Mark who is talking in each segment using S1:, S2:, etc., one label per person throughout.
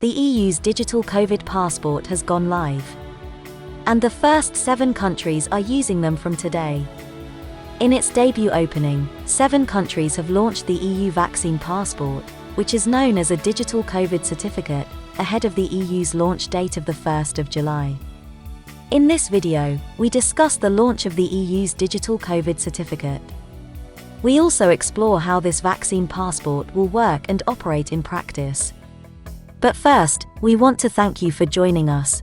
S1: The EU's digital COVID passport has gone live. And the first 7 countries are using them from today. In its debut opening, 7 countries have launched the EU vaccine passport, which is known as a digital COVID certificate, ahead of the EU's launch date of the 1st of July. In this video, we discuss the launch of the EU's digital COVID certificate. We also explore how this vaccine passport will work and operate in practice. But first, we want to thank you for joining us.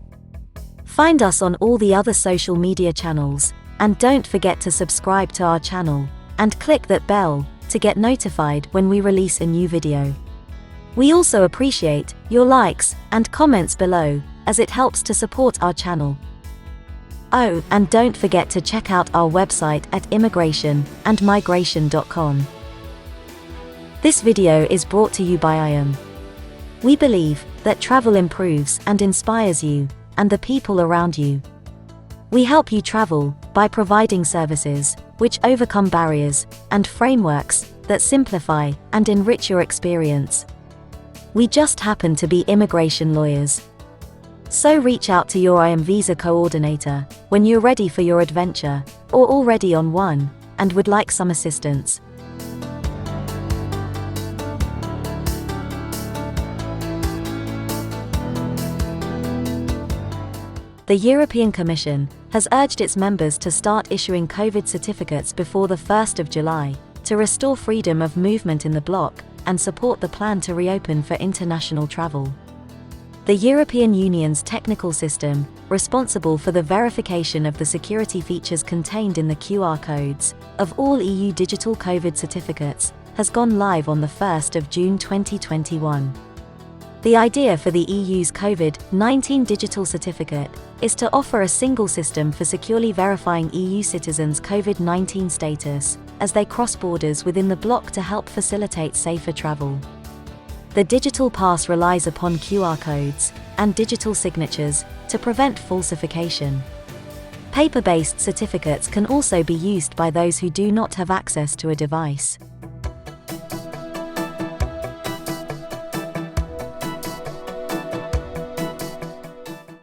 S1: Find us on all the other social media channels, and don't forget to subscribe to our channel, and click that bell to get notified when we release a new video. We also appreciate your likes and comments below, as it helps to support our channel. Oh, and don't forget to check out our website at immigration-and-migration.com. This video is brought to you by IAM. We believe that travel improves and inspires you, and the people around you. We help you travel by providing services which overcome barriers and frameworks that simplify and enrich your experience. We just happen to be immigration lawyers. So reach out to your IAM visa coordinator when you're ready for your adventure, or already on one, and would like some assistance. The European Commission has urged its members to start issuing COVID certificates before the 1st of July, to restore freedom of movement in the bloc and support the plan to reopen for international travel. The European Union's technical system, responsible for the verification of the security features contained in the QR codes of all EU digital COVID certificates, has gone live on the 1st of June 2021. The idea for the EU's COVID-19 digital certificate is to offer a single system for securely verifying EU citizens' COVID-19 status as they cross borders within the bloc to help facilitate safer travel. The digital pass relies upon QR codes and digital signatures to prevent falsification. Paper-based certificates can also be used by those who do not have access to a device.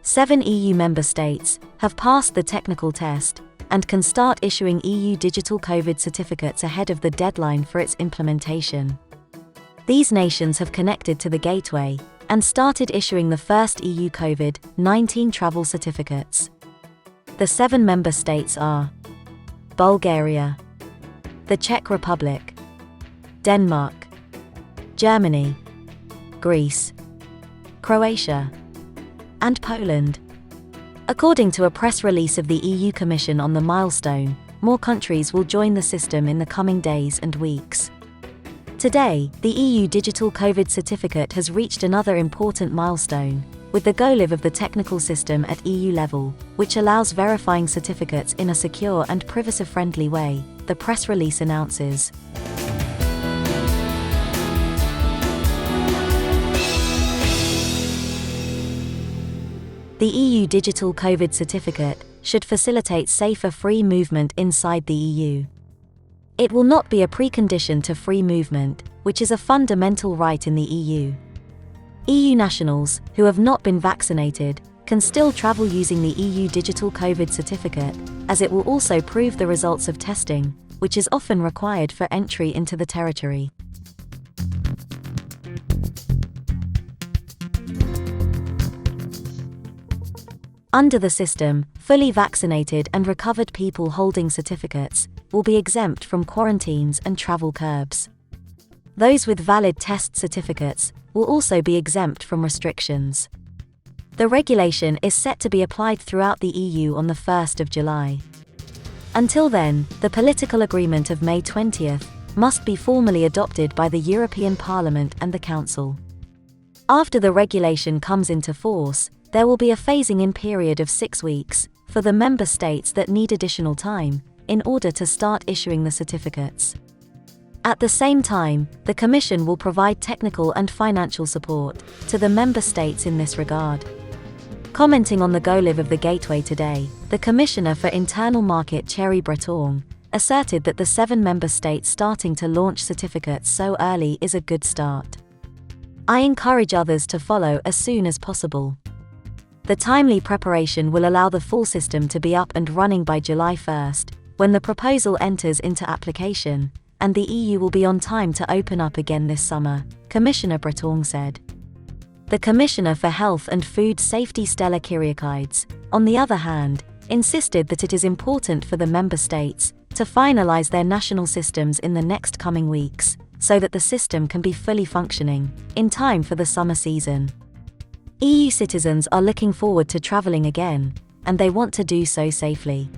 S1: Seven EU member states have passed the technical test and can start issuing EU digital COVID certificates ahead of the deadline for its implementation. These nations have connected to the gateway and started issuing the first EU COVID-19 travel certificates. The 7 member states are Bulgaria, the Czech Republic, Denmark, Germany, Greece, Croatia, and Poland. According to a press release of the EU Commission on the milestone, more countries will join the system in the coming days and weeks. Today, the EU digital COVID certificate has reached another important milestone, with the go-live of the technical system at EU level, which allows verifying certificates in a secure and privacy-friendly way, the press release announces. The EU digital COVID certificate should facilitate safer free movement inside the EU. It will not be a precondition to free movement, which is a fundamental right in the EU. EU nationals who have not been vaccinated can still travel using the EU digital COVID certificate, as it will also prove the results of testing, which is often required for entry into the territory. Under the system, fully vaccinated and recovered people holding certificates will be exempt from quarantines and travel curbs. Those with valid test certificates will also be exempt from restrictions. The regulation is set to be applied throughout the EU on the 1st of July. Until then, the political agreement of May 20th must be formally adopted by the European Parliament and the Council. After the regulation comes into force, there will be a phasing-in period of 6 weeks for the member states that need additional time in order to start issuing the certificates. At the same time, the Commission will provide technical and financial support to the member states in this regard. Commenting on the go-live of the gateway today, the Commissioner for Internal Market Thierry Breton asserted that the 7 member states starting to launch certificates so early is a good start. I encourage others to follow as soon as possible. The timely preparation will allow the full system to be up and running by July 1st, when the proposal enters into application, and the EU will be on time to open up again this summer, Commissioner Breton said. The Commissioner for Health and Food Safety Stella Kyriakides, on the other hand, insisted that it is important for the member states to finalize their national systems in the next coming weeks, so that the system can be fully functioning in time for the summer season. EU citizens are looking forward to traveling again, and they want to do so safely.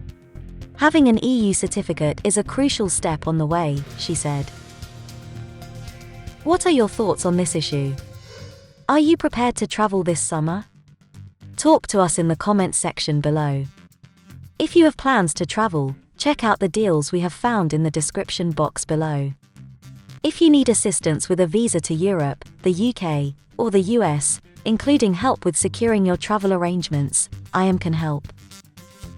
S1: Having an EU certificate is a crucial step on the way, she said. What are your thoughts on this issue? Are you prepared to travel this summer? Talk to us in the comments section below. If you have plans to travel, check out the deals we have found in the description box below. If you need assistance with a visa to Europe, the UK, or the US, including help with securing your travel arrangements, IAM can help.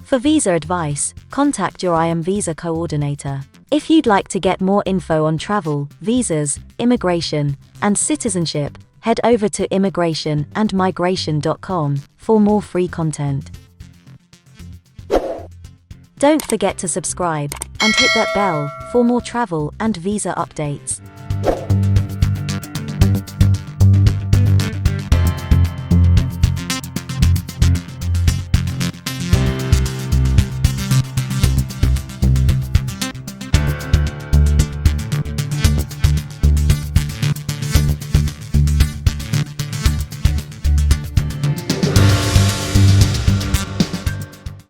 S1: For visa advice, contact your IAM visa coordinator. If you'd like to get more info on travel, visas, immigration, and citizenship, head over to immigrationandmigration.com for more free content. Don't forget to subscribe and hit that bell for more travel and visa updates.